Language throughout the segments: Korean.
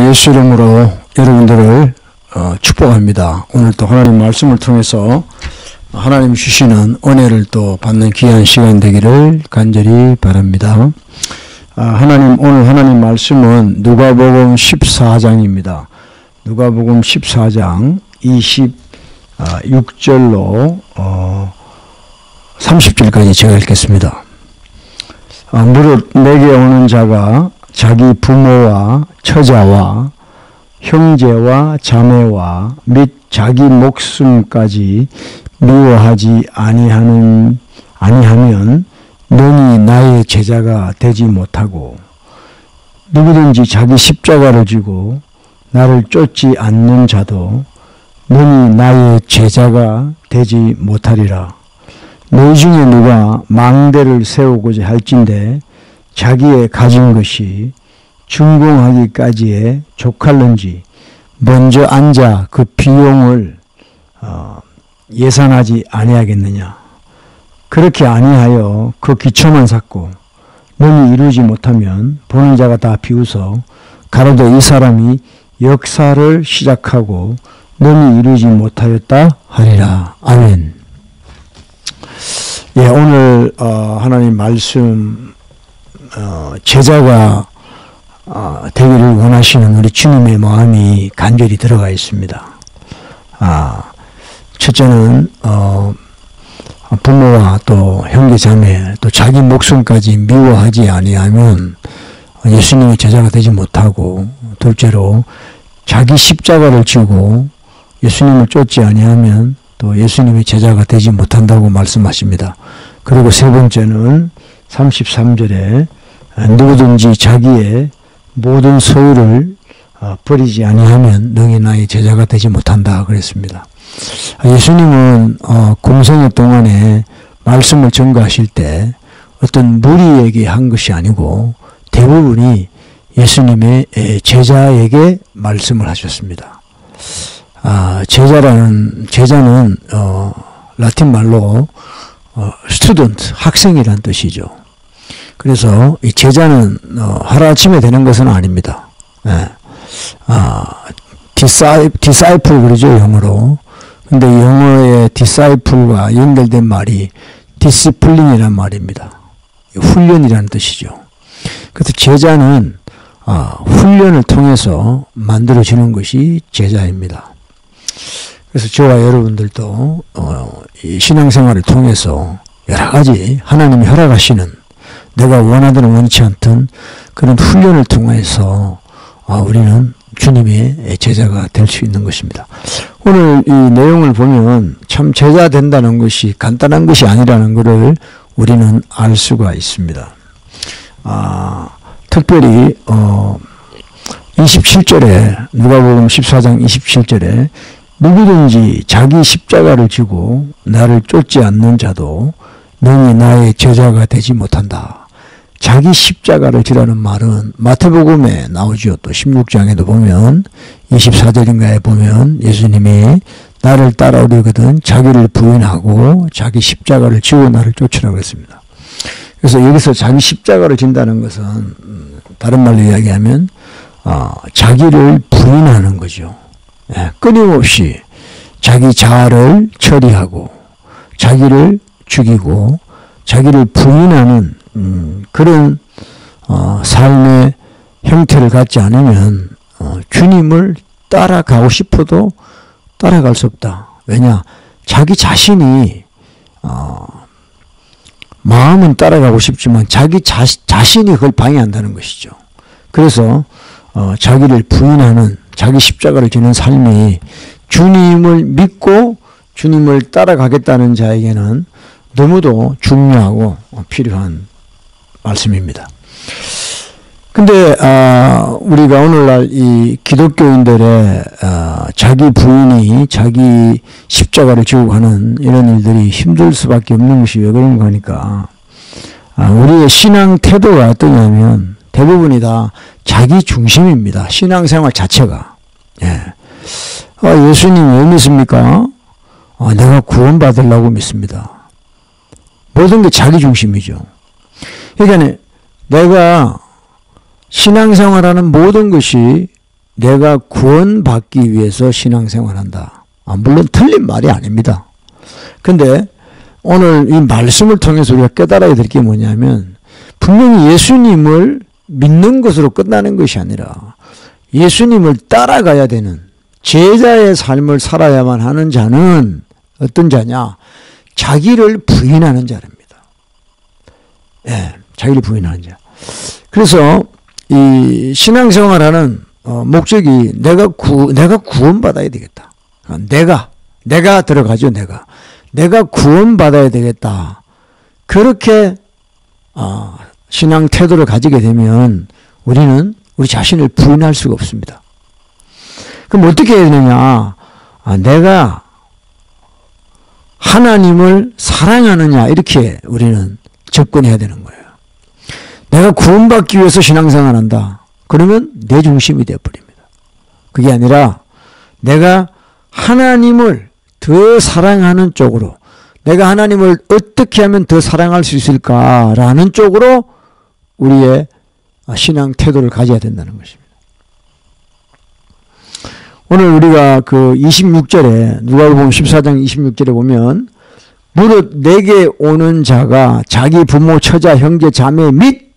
예수 이름으로 여러분들을 축복합니다. 오늘 또 하나님 말씀을 통해서 하나님 주시는 은혜를 또 받는 귀한 시간 되기를 간절히 바랍니다. 오늘 하나님 말씀은 누가복음 14장입니다. 누가복음 14장 26절로 30절까지 제가 읽겠습니다. 무릇 내게 오는 자가 자기 부모와 처자와 형제와 자매와 및 자기 목숨까지 미워하지 아니하면 능히 나의 제자가 되지 못하고, 누구든지 자기 십자가를 지고 나를 쫓지 않는 자도 능히 나의 제자가 되지 못하리라. 너희 중에 누가 망대를 세우고자 할진대 자기의 가진 것이 준공하기까지에 족할는지 먼저 앉아 그 비용을 예산하지 아니하겠느냐. 그렇게 아니하여 그 기초만 쌓고 능히 이루지 못하면 보는 자가 다 비웃어 가로되 이 사람이 역사를 시작하고 능히 이루지 못하였다 하리라. 아멘. 예, 오늘 하나님 말씀 제자가 되기를 원하시는 우리 주님의 마음이 간절히 들어가 있습니다. 첫째는 부모와 또 형제 자매 또 자기 목숨까지 미워하지 아니하면 예수님의 제자가 되지 못하고, 둘째로 자기 십자가를 지고 예수님을 쫓지 아니하면 또 예수님의 제자가 되지 못한다고 말씀하십니다. 그리고 세 번째는 33절에 누구든지 자기의 모든 소유를 버리지 아니하면 능히 나의 제자가 되지 못한다 그랬습니다. 예수님은 공생애 동안에 말씀을 전가하실 때 어떤 무리에게 한 것이 아니고 대부분이 예수님의 제자에게 말씀을 하셨습니다. 제자는 라틴 말로 스튜던트, 학생이란 뜻이죠. 그래서 이 제자는 하루아침에 되는 것은 아닙니다. disciple 그러죠, 영어로. 근데 영어의 disciple과 연결된 말이 discipline이란 말입니다. 훈련이라는 뜻이죠. 그래서 제자는 훈련을 통해서 만들어지는 것이 제자입니다. 그래서 저와 여러분들도 이 신앙생활을 통해서 여러 가지 하나님이 허락하시는, 내가 원하든 원치 않든 그런 훈련을 통해서 우리는 주님의 제자가 될 수 있는 것입니다. 오늘 이 내용을 보면 참 제자 된다는 것이 간단한 것이 아니라는 것을 우리는 알 수가 있습니다. 특별히 27절에 누가복음 14장 27절에 누구든지 자기 십자가를 지고 나를 쫓지 않는 자도 능히 나의 제자가 되지 못한다. 자기 십자가를 지라는 말은 마태복음에 나오죠. 또 16장에도 보면 24절인가에 보면 예수님이 나를 따라오려거든 자기를 부인하고 자기 십자가를 지고 나를 쫓으라고 했습니다. 그래서 여기서 자기 십자가를 진다는 것은 다른 말로 이야기하면 자기를 부인하는 거죠. 끊임없이 자기 자아를 처리하고 자기를 죽이고 자기를 부인하는 그런 삶의 형태를 갖지 않으면 주님을 따라가고 싶어도 따라갈 수 없다. 왜냐? 자기 자신이 마음은 따라가고 싶지만 자기 자신이 그걸 방해한다는 것이죠. 그래서 자기를 부인하는, 자기 십자가를 지는 삶이 주님을 믿고 주님을 따라가겠다는 자에게는 너무도 중요하고 필요한 말씀입니다. 근데 우리가 오늘날 이 기독교인들의 자기 부인이 자기 십자가를 지고 가는 이런 일들이 힘들 수밖에 없는 것이 왜 그런가 하니까 우리의 신앙 태도가 어떠냐면 대부분이 다 자기 중심입니다. 신앙생활 자체가. 예수님 왜 믿습니까? 내가 구원받으려고 믿습니다. 모든 게 자기 중심이죠. 그러니까 내가 신앙생활하는 모든 것이 내가 구원받기 위해서 신앙생활한다. 물론 틀린 말이 아닙니다. 근데 오늘 이 말씀을 통해서 우리가 깨달아야 될 게 뭐냐면 분명히 예수님을 믿는 것으로 끝나는 것이 아니라 예수님을 따라가야 되는 제자의 삶을 살아야만 하는 자는 어떤 자냐? 자기를 부인하는 자랍니다. 예, 자기를 부인하는 자. 그래서 이 신앙생활하는 목적이 내가 구원받아야 되겠다. 내가 들어가죠. 내가 구원받아야 되겠다. 그렇게 신앙 태도를 가지게 되면 우리는 우리 자신을 부인할 수가 없습니다. 그럼 어떻게 해야 되느냐? 내가 하나님을 사랑하느냐, 이렇게 우리는 접근해야 되는 거예요. 내가 구원받기 위해서 신앙생활 한다. 그러면 내 중심이 되어버립니다. 그게 아니라 내가 하나님을 더 사랑하는 쪽으로, 내가 하나님을 어떻게 하면 더 사랑할 수 있을까라는 쪽으로 우리의 신앙 태도를 가져야 된다는 것입니다. 오늘 우리가 그 26절에, 누가복음 14장 26절에 보면 무릇 내게 오는 자가 자기 부모, 처자, 형제, 자매 및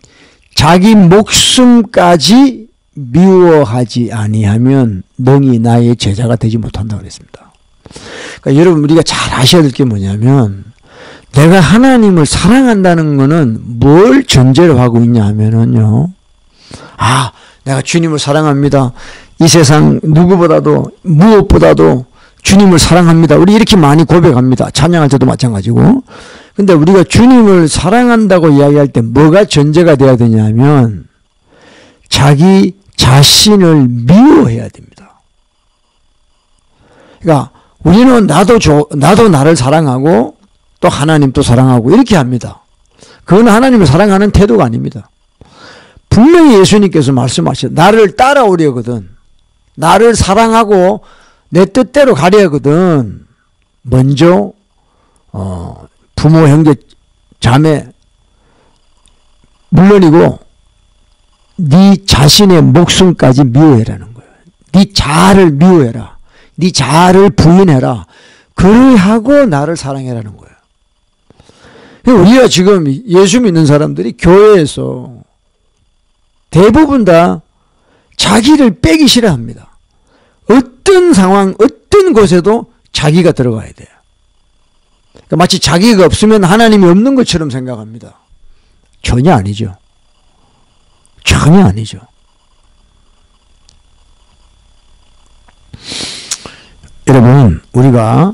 자기 목숨까지 미워하지 아니하면 능히 나의 제자가 되지 못한다고 그랬습니다. 그러니까 여러분, 우리가 잘 아셔야 될 게 뭐냐면 내가 하나님을 사랑한다는 거는 뭘 전제로 하고 있냐 하면은요, 내가 주님을 사랑합니다. 이 세상 누구보다도 무엇보다도 주님을 사랑합니다. 우리 이렇게 많이 고백합니다. 찬양할 때도 마찬가지고. 근데 우리가 주님을 사랑한다고 이야기할 때 뭐가 전제가 돼야 되냐면 자기 자신을 미워해야 됩니다. 그러니까 우리는 나도 나를 사랑하고 또 하나님도 사랑하고 이렇게 합니다. 그건 하나님을 사랑하는 태도가 아닙니다. 분명히 예수님께서 말씀하셨어요. 나를 따라오려거든, 나를 사랑하고 내 뜻대로 가려거든 먼저 부모, 형제, 자매 물론이고 네 자신의 목숨까지 미워해라는 거예요. 네 자아를 미워해라. 네 자아를 부인해라. 그러하고 나를 사랑해라는 거예요. 우리가 지금 예수 믿는 사람들이 교회에서 대부분 다 자기를 빼기 싫어합니다. 어떤 상황, 어떤 곳에도 자기가 들어가야 돼요. 그러니까 마치 자기가 없으면 하나님이 없는 것처럼 생각합니다. 전혀 아니죠. 전혀 아니죠. 여러분, 우리가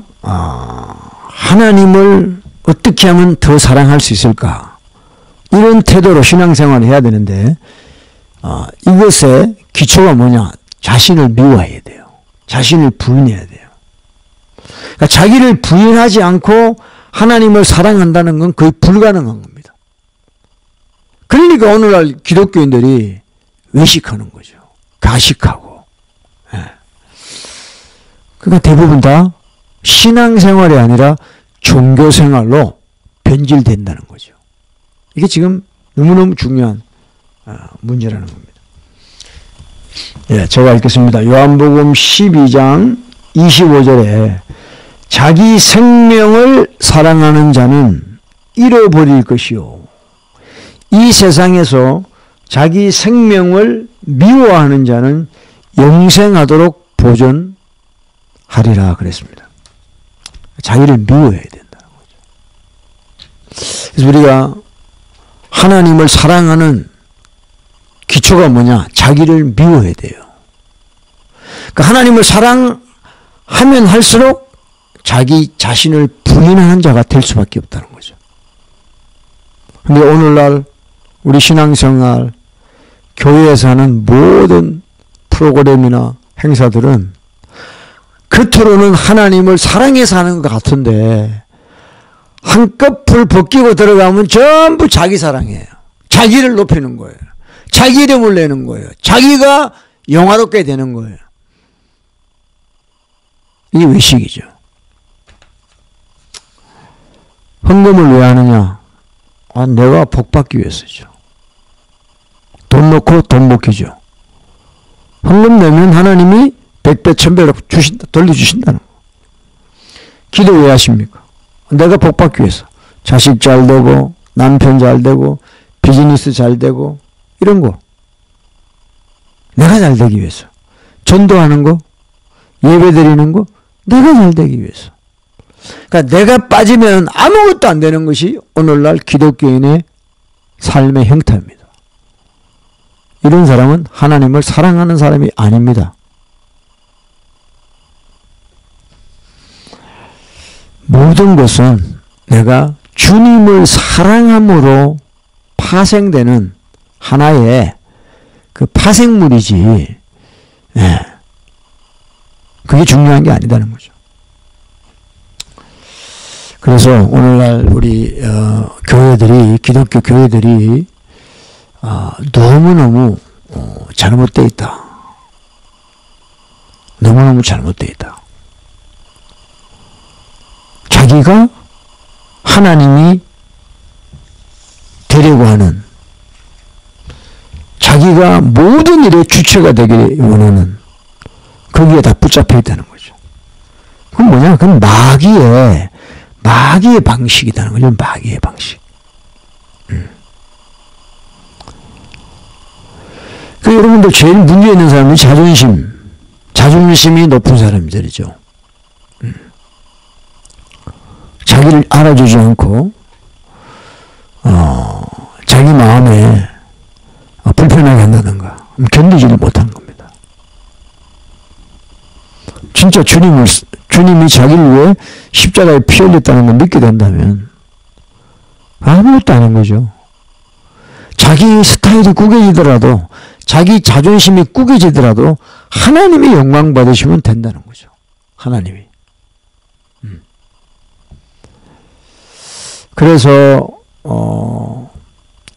하나님을 어떻게 하면 더 사랑할 수 있을까? 이런 태도로 신앙생활을 해야 되는데 이것의 기초가 뭐냐? 자신을 미워해야 돼요. 자신을 부인해야 돼요. 그러니까 자기를 부인하지 않고 하나님을 사랑한다는 건 거의 불가능한 겁니다. 그러니까 오늘날 기독교인들이 외식하는 거죠. 가식하고. 그러니까 대부분 다 신앙생활이 아니라 종교생활로 변질된다는 거죠. 이게 지금 너무너무 중요한 문제라는 겁니다. 제가 읽겠습니다. 요한복음 12장 25절에 자기 생명을 사랑하는 자는 잃어버릴 것이요, 이 세상에서 자기 생명을 미워하는 자는 영생하도록 보존하리라 그랬습니다. 자기를 미워해야 된다는 거죠. 그래서 우리가 하나님을 사랑하는 기초가 뭐냐? 자기를 미워해야 돼요. 그러니까 하나님을 사랑하면 할수록 자기 자신을 부인하는 자가 될 수밖에 없다는 거죠. 근데 오늘날 우리 신앙생활, 교회에서 하는 모든 프로그램이나 행사들은 겉으로는 하나님을 사랑해서 하는 것 같은데 한꺼풀 벗기고 들어가면 전부 자기 사랑이에요. 자기를 높이는 거예요. 자기 이름을 내는 거예요. 자기가 영화롭게 되는 거예요. 이게 외식이죠. 헌금을 왜 하느냐? 내가 복받기 위해서죠. 돈 넣고 돈 먹기죠. 헌금 내면 하나님이 100배, 1000배로 주신다, 돌려주신다는 거. 기도 왜 하십니까? 내가 복 받기 위해서. 자식 잘 되고, 남편 잘 되고, 비즈니스 잘 되고, 이런 거. 내가 잘 되기 위해서. 전도하는 거, 예배 드리는 거, 내가 잘 되기 위해서. 그러니까 내가 빠지면 아무것도 안 되는 것이 오늘날 기독교인의 삶의 형태입니다. 이런 사람은 하나님을 사랑하는 사람이 아닙니다. 모든 것은 내가 주님을 사랑함으로 파생되는 하나의 그 파생물이지, 예. 그게 중요한 게 아니다는 거죠. 그래서 오늘날 우리 교회들이, 기독교 교회들이 너무너무 잘못되어 있다. 너무너무 잘못되어 있다. 자기가 하나님이 되려고 하는, 자기가 모든 일의 주체가 되기를 원하는, 거기에 다 붙잡혀 있다는 거죠. 그건 뭐냐? 그건 마귀의 방식이라는 거죠. 마귀의 방식. 그 여러분들 제일 문제 있는 사람은 자존심이 높은 사람들이죠. 자기를 알아주지 않고 자기 마음에 불편하게 한다든가 견디지를 못하는 겁니다. 진짜 주님이 자기를 위해 십자가에 피 흘렸다는 걸 믿게 된다면 아무것도 아닌 거죠. 자기 스타일이 구겨지더라도, 자기 자존심이 구겨지더라도 하나님이 영광 받으시면 된다는 거죠. 하나님이. 그래서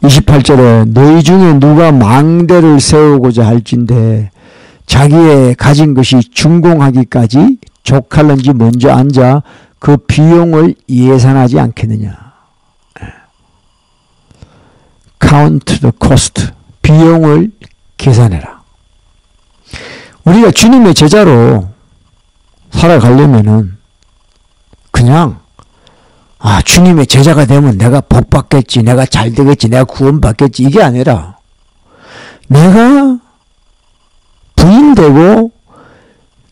28절에 너희 중에 누가 망대를 세우고자 할진대 자기의 가진 것이 준공하기까지 족할는지 먼저 앉아 그 비용을 예산하지 않겠느냐. Count the cost. 비용을 계산해라. 우리가 주님의 제자로 살아가려면은 그냥 주님의 제자가 되면 내가 복 받겠지, 내가 잘 되겠지, 내가 구원 받겠지, 이게 아니라 내가 부인되고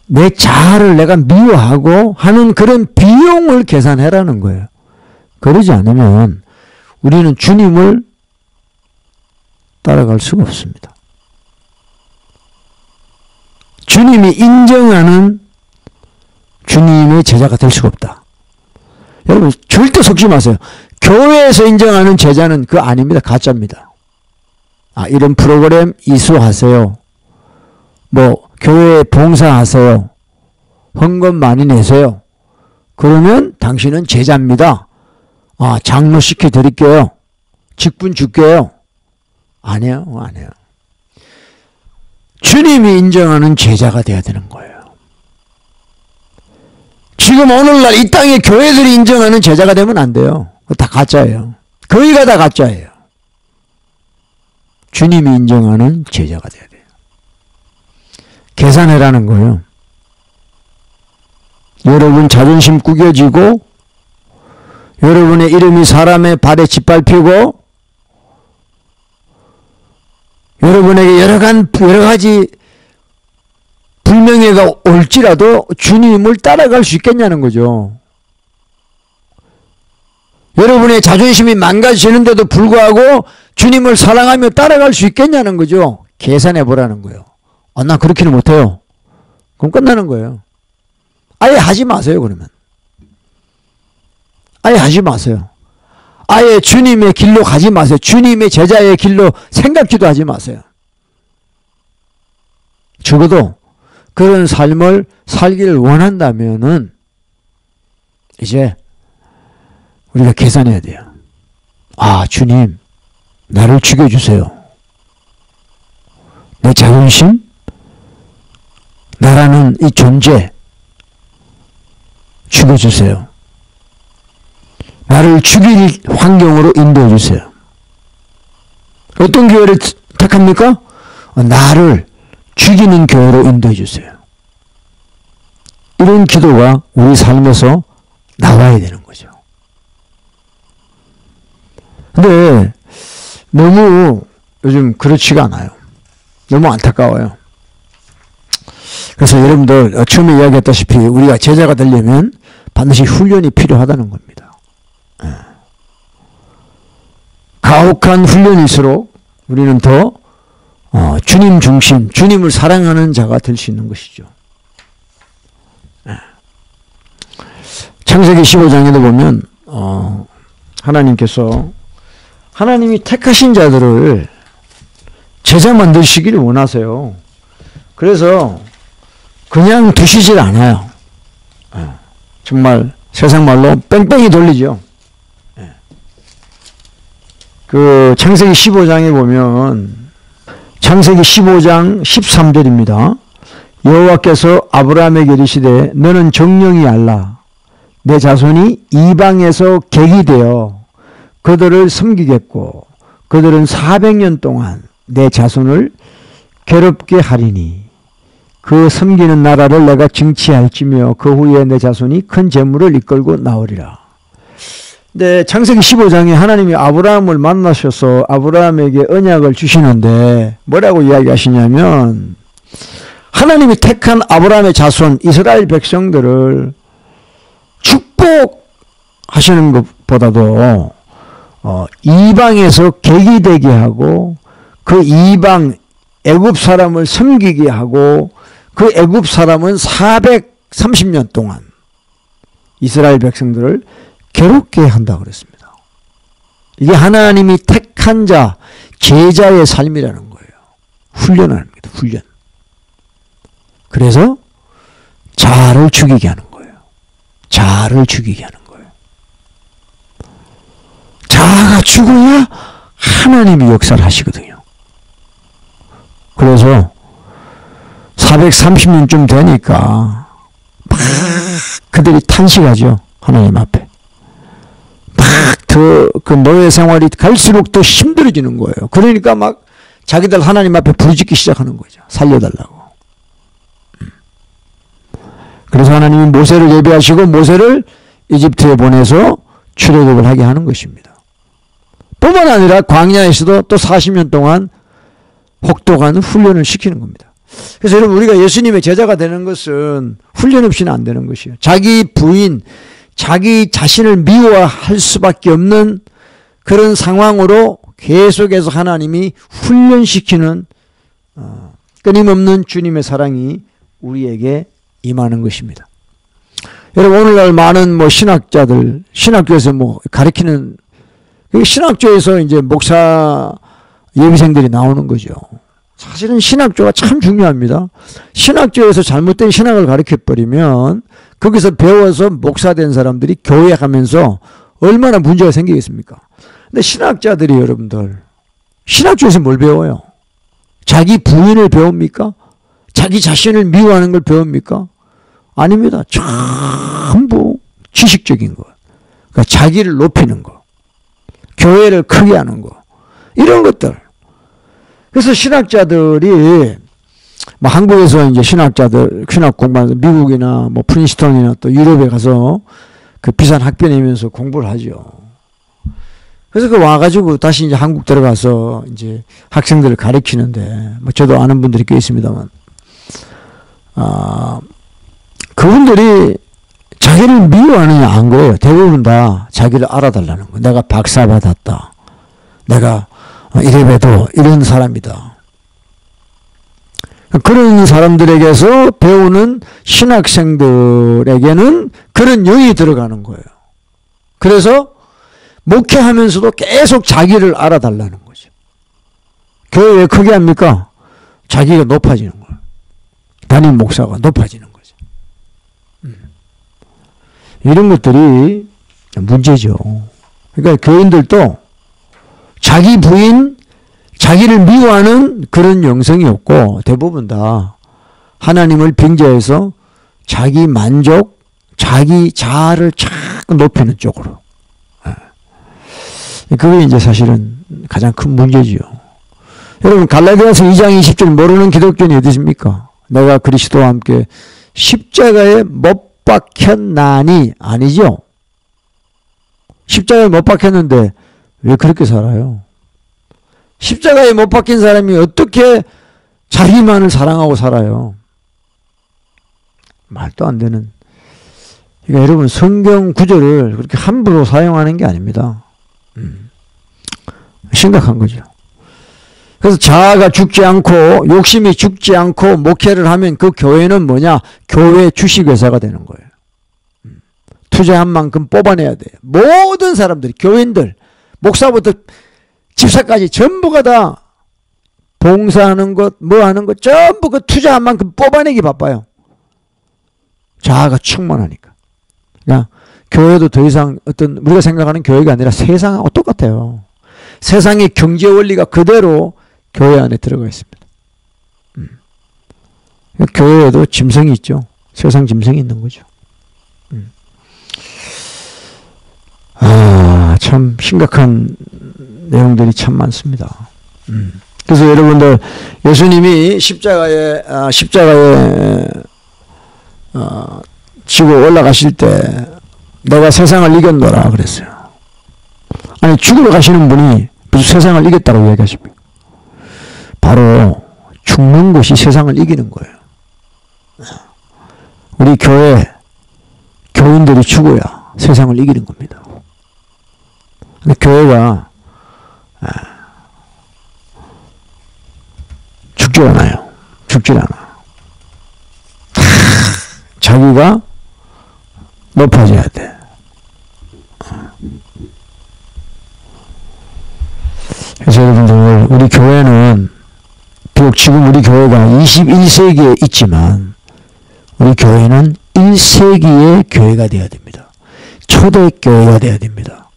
내 자아를 내가 미워하고 하는 그런 비용을 계산해라는 거예요. 그러지 않으면 우리는 주님을 따라갈 수가 없습니다. 주님이 인정하는 주님의 제자가 될 수가 없다. 여러분 절대 속지 마세요. 교회에서 인정하는 제자는 그거 아닙니다. 가짜입니다. 이런 프로그램 이수하세요. 교회에 봉사하세요. 헌금 많이 내세요. 그러면 당신은 제자입니다. 장로 시켜드릴게요. 직분 줄게요. 아니에요. 아니에요. 주님이 인정하는 제자가 돼야 되는 거예요. 지금 오늘날 이 땅의 교회들이 인정하는 제자가 되면 안 돼요. 그거 다 가짜예요. 거의가 다 가짜예요. 주님이 인정하는 제자가 돼야 돼요. 계산해라는 거예요. 여러분 자존심 구겨지고 여러분의 이름이 사람의 발에 짓밟히고 여러분에게 여러 가지 불명예가 올지라도 주님을 따라갈 수 있겠냐는 거죠. 여러분의 자존심이 망가지는데도 불구하고 주님을 사랑하며 따라갈 수 있겠냐는 거죠. 계산해 보라는 거예요. 난 그렇게는 못해요. 그럼 끝나는 거예요. 아예 하지 마세요. 그러면 아예 하지 마세요. 아예 주님의 길로 가지 마세요. 주님의 제자의 길로 생각지도 하지 마세요. 적어도 그런 삶을 살기를 원한다면은 이제 우리가 계산해야 돼요. 주님 나를 죽여주세요. 내 자존심, 나라는 이 존재 죽여주세요. 나를 죽일 환경으로 인도해 주세요. 어떤 교회를 택합니까? 나를 죽이는 교회로 인도해 주세요. 이런 기도가 우리 삶에서 나와야 되는 거죠. 근데 너무 요즘 그렇지가 않아요. 너무 안타까워요. 그래서 여러분들 처음에 이야기했다시피 우리가 제자가 되려면 반드시 훈련이 필요하다는 겁니다. 가혹한 훈련일수록 우리는 더 주님 중심, 주님을 사랑하는 자가 될 수 있는 것이죠. 창세기 15장에도 보면 하나님이 택하신 자들을 제자 만드시기를 원하세요. 그래서 그냥 두시질 않아요. 정말 세상 말로 뺑뺑이 돌리죠. 그 창세기 15장에 보면 창세기 15장 13절입니다. 여호와께서 아브라함에게 이르시되 너는 정령이 알라. 내 자손이 이방에서 객이 되어 그들을 섬기겠고 그들은 400년 동안 내 자손을 괴롭게 하리니 그 섬기는 나라를 내가 증치할지며 그 후에 내 자손이 큰 재물을 이끌고 나오리라. 네, 창세기 15장에 하나님이 아브라함을 만나셔서 아브라함에게 언약을 주시는데 뭐라고 이야기하시냐면 하나님이 택한 아브라함의 자손 이스라엘 백성들을 축복하시는 것보다도 이방에서 객이 되게 하고 그 이방 애굽 사람을 섬기게 하고 그 애굽 사람은 430년 동안 이스라엘 백성들을 괴롭게 한다고 그랬습니다. 이게 하나님이 택한 자, 제자의 삶이라는 거예요. 훈련합니다. 훈련. 그래서 자를 죽이게 하는 거예요. 자를 죽이게 하는 거예요. 자가 죽어야 하나님이 역사를 하시거든요. 그래서 430년쯤 되니까 막 그들이 탄식하죠. 하나님 앞에. 막 그 노예 생활이 갈수록 더 힘들어지는 거예요. 그러니까 막 자기들 하나님 앞에 부르짖기 시작하는 거죠. 살려달라고. 그래서 하나님이 모세를 예비하시고 모세를 이집트에 보내서 출애굽을 하게 하는 것입니다. 뿐만 아니라 광야에서도 또 40년 동안 혹독한 훈련을 시키는 겁니다. 그래서 여러분 우리가 예수님의 제자가 되는 것은 훈련 없이는 안 되는 것이에요. 자기 부인, 자기 자신을 미워할 수밖에 없는 그런 상황으로 계속해서 하나님이 훈련시키는 끊임없는 주님의 사랑이 우리에게 임하는 것입니다. 여러분 오늘날 많은 신학자들, 신학교에서 가르치는 신학교에서 이제 목사 예비생들이 나오는 거죠. 사실은 신학교가 참 중요합니다. 신학교에서 잘못된 신학을 가르쳐버리면 거기서 배워서 목사 된 사람들이 교회 가면서 얼마나 문제가 생기겠습니까? 근데 신학자들이 여러분들 신학교에서 뭘 배워요? 자기 부인을 배웁니까? 자기 자신을 미워하는 걸 배웁니까? 아닙니다. 전부 지식적인 것. 그러니까 자기를 높이는 것. 교회를 크게 하는 것. 이런 것들. 그래서 신학자들이 한국에서 이제 신학자들 신학 공부하면서 미국이나 프린스턴이나 또 유럽에 가서 그 비싼 학비 내면서 공부를 하죠. 그래서 그 와가지고 다시 이제 한국 들어가서 이제 학생들을 가르치는데 저도 아는 분들이 꽤 있습니다만 그분들이 자기를 미워하느냐 안 거예요. 대부분 다 자기를 알아달라는 거. 내가 박사 받았다. 내가 이래봬도 이런 사람이다. 그런 사람들에게서 배우는 신학생들에게는 그런 영이 들어가는 거예요. 그래서 목회하면서도 계속 자기를 알아달라는 거죠. 교회 왜 크게 합니까? 자기가 높아지는 거예요. 담임 목사가 높아지는 거죠. 이런 것들이 문제죠. 그러니까 교인들도 자기 부인, 자기를 미워하는 그런 영성이 없고 대부분 다 하나님을 빙자해서 자기 만족, 자기 자아를 자꾸 높이는 쪽으로. 그게 이제 사실은 가장 큰 문제지요. 여러분 갈라디아서 2장 20절 모르는 기독교인이 어디 있습니까? 내가 그리스도와 함께 십자가에 못 박혔나니 아니죠. 십자가에 못 박혔는데 왜 그렇게 살아요? 십자가에 못 박힌 사람이 어떻게 자기만을 사랑하고 살아요? 말도 안 되는. 그러니까 여러분 성경 구절을 그렇게 함부로 사용하는 게 아닙니다. 심각한 거죠. 그래서 자아가 죽지 않고 욕심이 죽지 않고 목회를 하면 그 교회는 뭐냐? 교회 주식회사가 되는 거예요. 투자한 만큼 뽑아내야 돼요. 모든 사람들이, 교인들, 목사부터 집사까지 전부가 다 봉사하는 것, 뭐 하는 것 전부 그 투자한 만큼 뽑아내기 바빠요. 자아가 충만하니까. 그러니까 교회도 더 이상 어떤 우리가 생각하는 교회가 아니라 세상하고 똑같아요. 세상의 경제 원리가 그대로 교회 안에 들어가 있습니다. 교회에도 짐승이 있죠. 세상 짐승이 있는 거죠. 참 심각한 내용들이 참 많습니다. 그래서 여러분들 예수님이 십자가에 지고 올라가실 때 내가 세상을 이겼노라 그랬어요. 아니 죽으러 가시는 분이 무슨 세상을 이겼다고 얘기하십니까? 바로 죽는 것이 세상을 이기는 거예요. 우리 교인들이 죽어야 세상을 이기는 겁니다. 근데 교회가 죽지 않아요. 죽지 않아. 자기가 높아져야 돼. 그래서 여러분들 우리 교회는 비록 지금 우리 교회가 21세기에 있지만 우리 교회는 1세기의 교회가 되어야 됩니다. 초대교회가 되어야 됩니다.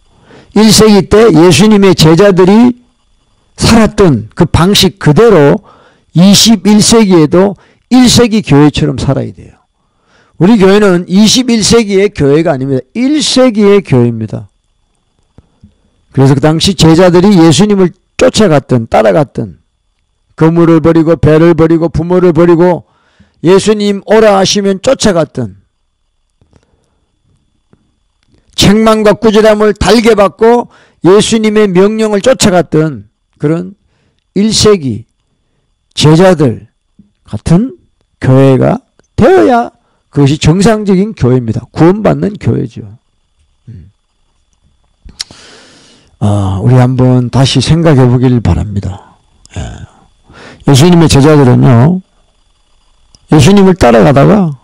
1세기 때 예수님의 제자들이 살았던 그 방식 그대로 21세기에도 1세기 교회처럼 살아야 돼요. 우리 교회는 21세기의 교회가 아닙니다. 1세기의 교회입니다. 그래서 그 당시 제자들이 예수님을 쫓아갔던, 따라갔던, 거물을 버리고 배를 버리고 부모를 버리고 예수님 오라 하시면 쫓아갔던, 책망과 꾸지람을 달게 받고 예수님의 명령을 쫓아갔던 그런 1세기 제자들 같은 교회가 되어야 그것이 정상적인 교회입니다. 구원받는 교회죠. 우리 한번 다시 생각해 보길 바랍니다. 예수님의 제자들은요, 예수님을 따라가다가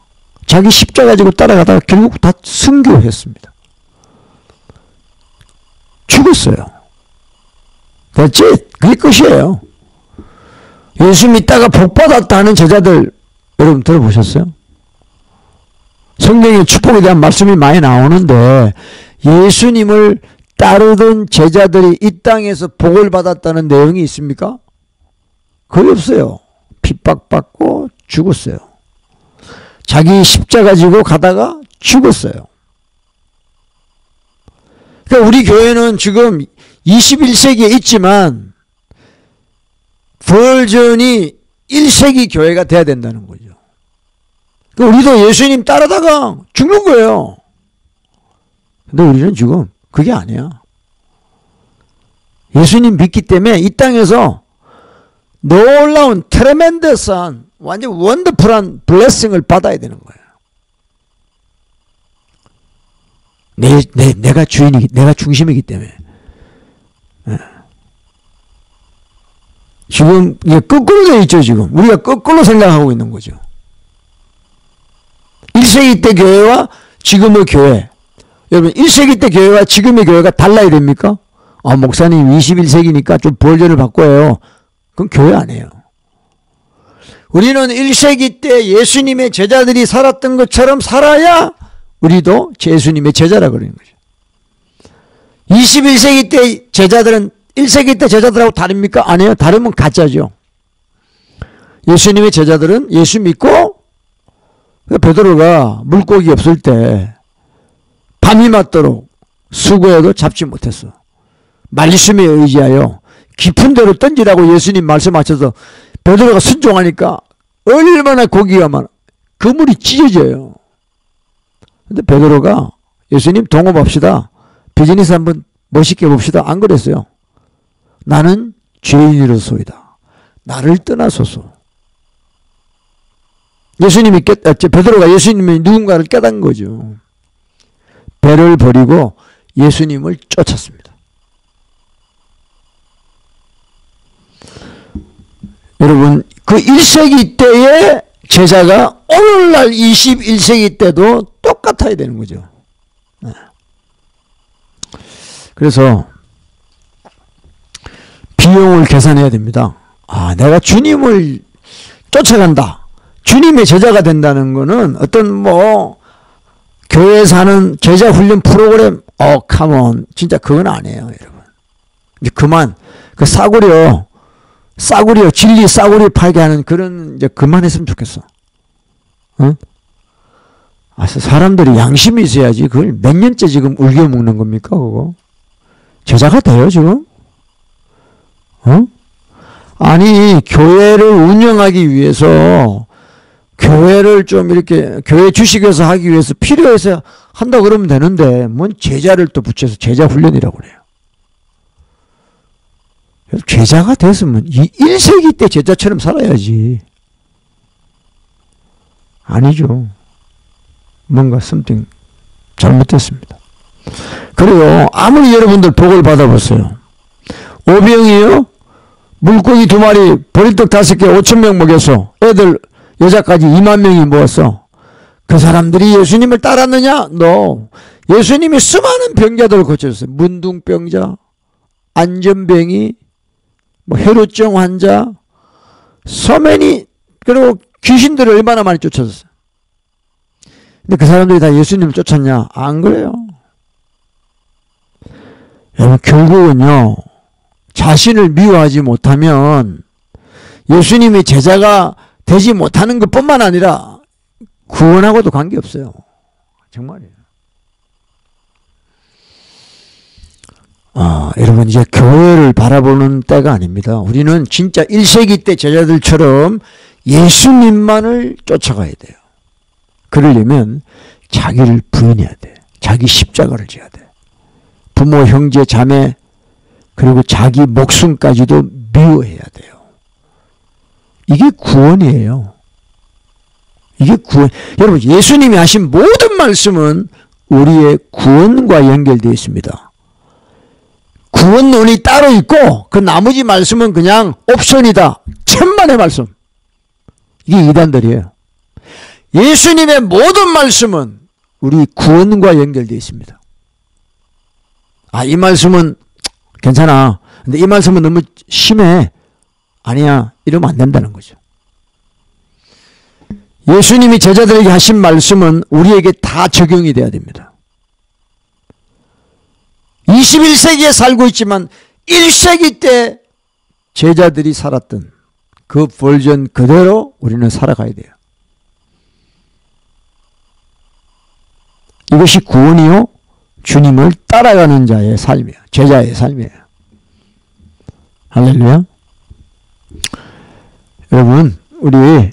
자기 십자가 지고 따라가다가 결국 다 순교했습니다. 죽었어요. 됐지? 그게 끝이에요. 예수 믿다가 복받았다 하는 제자들 여러분 들어보셨어요? 성경에 축복에 대한 말씀이 많이 나오는데 예수님을 따르던 제자들이 이 땅에서 복을 받았다는 내용이 있습니까? 거의 없어요. 핍박받고 죽었어요. 자기 십자가 지고 가다가 죽었어요. 그러니까 우리 교회는 지금 21세기에 있지만 버전이 1세기 교회가 돼야 된다는 거죠. 그러니까 우리도 예수님 따르다가 죽는 거예요. 근데 우리는 지금 그게 아니야. 예수님 믿기 때문에 이 땅에서 놀라운 트레멘더스한 완전 원더풀한 블레싱을 받아야 되는 거예요. 내가 주인이기, 내가 중심이기 때문에. 지금 이게 거꾸로 되어 있죠, 지금. 우리가 거꾸로 생각하고 있는 거죠. 1세기 때 교회와 지금의 교회. 여러분, 1세기 때 교회와 지금의 교회가 달라야 됩니까? 목사님 21세기니까 좀 버전을 바꿔요. 그건 교회 아니에요. 우리는 1세기 때 예수님의 제자들이 살았던 것처럼 살아야 우리도 예수님의 제자라 그러는 거죠. 21세기 때 제자들은 1세기 때 제자들하고 다릅니까? 아니에요. 다르면 가짜죠. 예수님의 제자들은 예수 믿고 베드로가 물고기 없을 때 밤이 맞도록 수고해도 잡지 못했어. 말씀에 의지하여 깊은 데로 던지라고 예수님 말씀하셔서 베드로가 순종하니까 얼마나 고기가 많아. 그물이 찢어져요. 근데 베드로가 예수님 동업합시다. 비즈니스 한번 멋있게 봅시다. 안 그랬어요. 나는 죄인이로소이다. 나를 떠나소서. 베드로가 예수님이 누군가를 깨닫는 거죠. 배를 버리고 예수님을 쫓았습니다. 여러분, 그 1세기 때의 제자가 오늘날 21세기 때도 똑같아야 되는 거죠. 그래서 비용을 계산해야 됩니다. 내가 주님을 쫓아간다. 주님의 제자가 된다는 거는 어떤 교회에서 하는 제자 훈련 프로그램, 컴온. 진짜 그건 아니에요, 여러분. 이제 그만, 그 싸구려, 진리 싸구려 팔게 하는 그런, 이제 그만했으면 좋겠어. 응? 사람들이 양심이 있어야지. 그걸 몇 년째 지금 울겨 먹는 겁니까, 그거? 제자가 돼요, 지금? 아니, 교회를 운영하기 위해서, 교회를 좀 이렇게, 교회 주식에서 하기 위해서 필요해서 한다 그러면 되는데, 뭔 제자를 또 붙여서 제자 훈련이라고 그래요. 제자가 됐으면 1세기 때 제자처럼 살아야지. 아니죠. 뭔가 something 잘못됐습니다. 그래요. 아무리 여러분들 복을 받아보세요. 오병이요? 물고기 2마리, 보리떡 5개, 5,000명 먹여서 애들, 여자까지 2만 명이 모았어. 그 사람들이 예수님을 따랐느냐? No. 예수님이 수많은 병자들을 고쳐줬어요. 문둥병자, 안전병이, 혈우증 환자, 서맨이, 그리고 귀신들을 얼마나 많이 쫓아줬어요. 근데 그 사람들이 다 예수님을 쫓았냐? 안 그래요. 여러분, 결국은요, 자신을 미워하지 못하면 예수님의 제자가 되지 못하는 것뿐만 아니라 구원하고도 관계없어요. 정말이에요. 여러분, 이제 교회를 바라보는 때가 아닙니다. 우리는 진짜 1세기 때 제자들처럼 예수님만을 쫓아가야 돼요. 그러려면 자기를 부인해야 돼. 자기 십자가를 져야 돼. 부모, 형제, 자매, 그리고 자기 목숨까지도 미워해야 돼요. 이게 구원이에요. 이게 구원. 여러분, 예수님이 하신 모든 말씀은 우리의 구원과 연결되어 있습니다. 구원론이 따로 있고 그 나머지 말씀은 그냥 옵션이다. 천만의 말씀. 이게 이단들이에요. 예수님의 모든 말씀은 우리 구원과 연결되어 있습니다. 이 말씀은 괜찮아. 근데 이 말씀은 너무 심해. 아니야. 이러면 안 된다는 거죠. 예수님이 제자들에게 하신 말씀은 우리에게 다 적용이 돼야 됩니다. 21세기에 살고 있지만 1세기 때 제자들이 살았던 그 버전 그대로 우리는 살아가야 돼요. 이것이 구원이요, 주님을 따라가는 자의 삶이에요. 제자의 삶이에요. 할렐루야. 여러분, 우리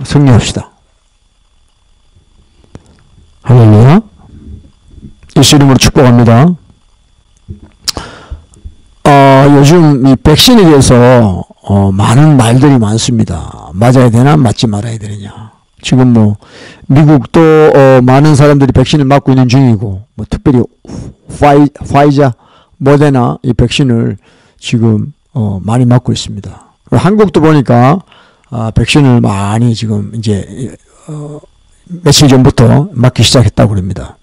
승리합시다. 할렐루야. 예수 이름으로 축복합니다. 요즘 이 백신에 대해서 많은 말들이 많습니다. 맞아야 되나 맞지 말아야 되느냐. 지금 미국도 많은 사람들이 백신을 맞고 있는 중이고, 특별히 화이자, 모데나 이 백신을 지금 많이 맞고 있습니다. 한국도 보니까 백신을 많이 지금 이제 며칠 전부터 맞기 시작했다고 합니다.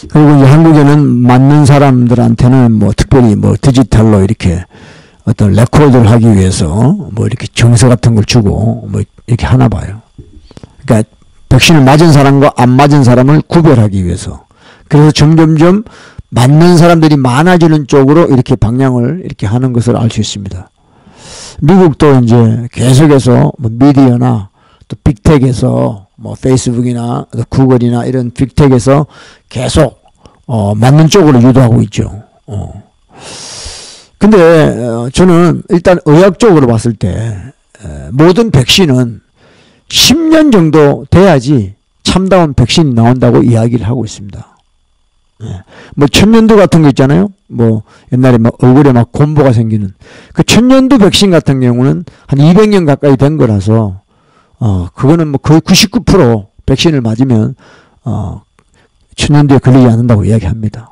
그리고 이제 한국에는 맞는 사람들한테는 특별히 디지털로 이렇게 어떤 레코드를 하기 위해서 이렇게 증서 같은 걸 주고 이렇게 하나 봐요. 그러니까 백신을 맞은 사람과 안 맞은 사람을 구별하기 위해서. 그래서 점점점 맞는 사람들이 많아지는 쪽으로 이렇게 방향을 이렇게 하는 것을 알 수 있습니다. 미국도 이제 계속해서 미디어나 또 빅텍에서 페이스북이나 구글이나 이런 빅텍에서 계속 맞는 쪽으로 유도하고 있죠. 근데 저는 일단 의학적으로 봤을 때 모든 백신은 10년 정도 돼야지 참다운 백신이 나온다고 이야기를 하고 있습니다. 뭐 천년두 같은 거 있잖아요. 뭐 옛날에 막 얼굴에 막 곰보가 생기는 그 천년두 백신 같은 경우는 한 200년 가까이 된 거라서 그거는 뭐 거의 99% 백신을 맞으면 천년두에 걸리지 않는다고 이야기합니다.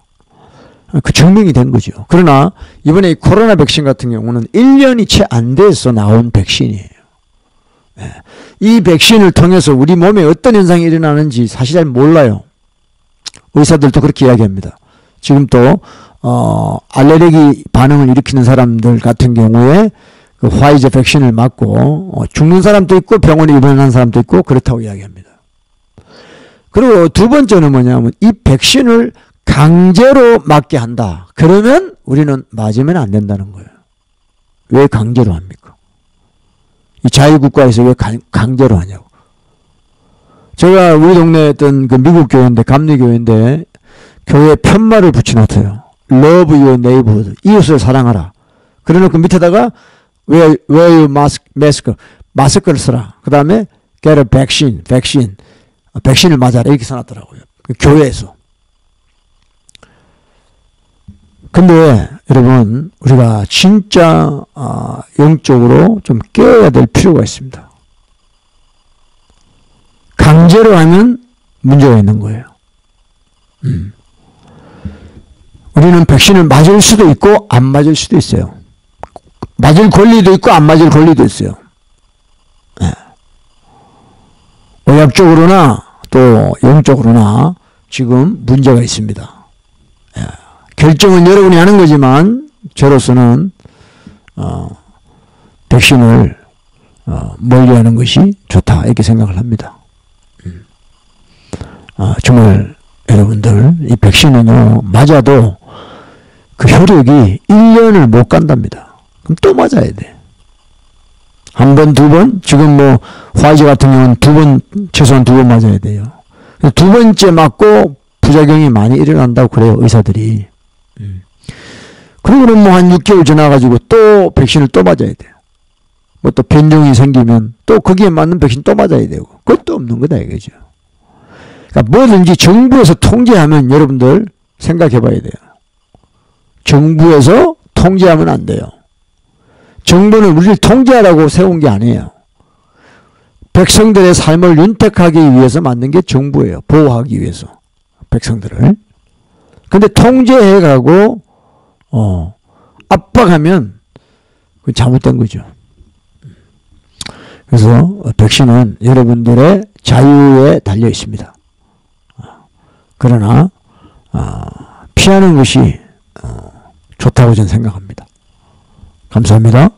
그 증명이 된 거죠. 그러나 이번에 이 코로나 백신 같은 경우는 1년이 채 안 돼서 나온 백신이에요. 이 백신을 통해서 우리 몸에 어떤 현상이 일어나는지 사실 잘 몰라요. 의사들도 그렇게 이야기합니다. 지금 또 알레르기 반응을 일으키는 사람들 같은 경우에 그 화이자 백신을 맞고 죽는 사람도 있고 병원에 입원한 사람도 있고 그렇다고 이야기합니다. 그리고 두 번째는 뭐냐면 이 백신을 강제로 맞게 한다. 그러면 우리는 맞으면 안 된다는 거예요. 왜 강제로 합니까? 이 자유국가에서 왜 강제로 하냐고. 제가 우리 동네에 있던 그 미국 교회인데, 감리교회인데, 교회에 편말을 붙여놨어요. Love your neighbor. 이웃을 사랑하라. 그래 놓고 밑에다가 wear your mask. 마스크를 쓰라. 그 다음에 get a vaccine. 백신을 맞아라. 이렇게 써놨더라고요. 그 교회에서. 근데 여러분 우리가 진짜 영적으로 좀 깨어야 될 필요가 있습니다. 강제로 하면 문제가 있는 거예요. 우리는 백신을 맞을 수도 있고 안 맞을 수도 있어요. 맞을 권리도 있고 안 맞을 권리도 있어요. 의학적으로나 또 영적으로나 지금 문제가 있습니다. 결정은 여러분이 하는 거지만 저로서는 백신을 멀리하는 것이 좋다 이렇게 생각을 합니다. 정말 여러분들 이 백신은요 맞아도 그 효력이 1년을 못 간답니다. 그럼 또 맞아야 돼. 한 번, 두 번, 지금 뭐 화이자 같은 경우는 두 번, 최소한 두 번 맞아야 돼요. 두 번째 맞고 부작용이 많이 일어난다고 그래요 의사들이. 그리고는 뭐 한 6개월 지나가지고 또 백신을 또 맞아야 돼요. 뭐 또 변종이 생기면 또 거기에 맞는 백신 또 맞아야 되고 그것도 없는 거다 이거죠. 그러니까 뭐든지 정부에서 통제하면 여러분들 생각해 봐야 돼요. 정부에서 통제하면 안 돼요. 정부는 우리를 통제하라고 세운 게 아니에요. 백성들의 삶을 윤택하기 위해서 만든 게 정부예요. 보호하기 위해서 백성들을. 근데 통제해가고 압박하면 그건 잘못된 거죠. 그래서 백신은 여러분들의 자유에 달려 있습니다. 그러나 피하는 것이 좋다고 저는 생각합니다. 감사합니다.